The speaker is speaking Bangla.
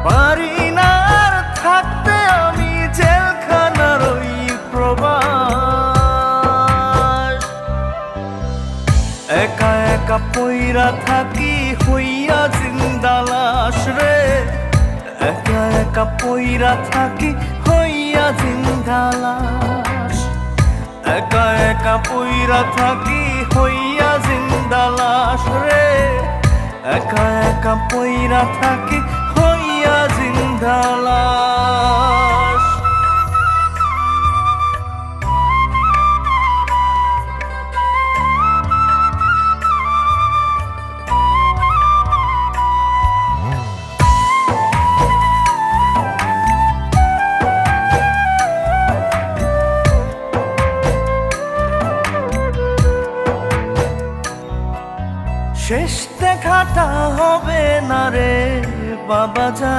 পারি না আর থাকতে আমি জেলখানার ওই প্রবাস। একা একা পইরা থাকি হইয়া জিন্দা লাশ রে, একা একা পইরা থাকি হইয়া জিন্দা লাশ। একা একা পইরা থাকি হইয়া জিন্দা লাশ রে, একা একা পইরা থাকি হইয়া জিন্দা লাশ। শেষ দেখাটা হবে না রে বাবা।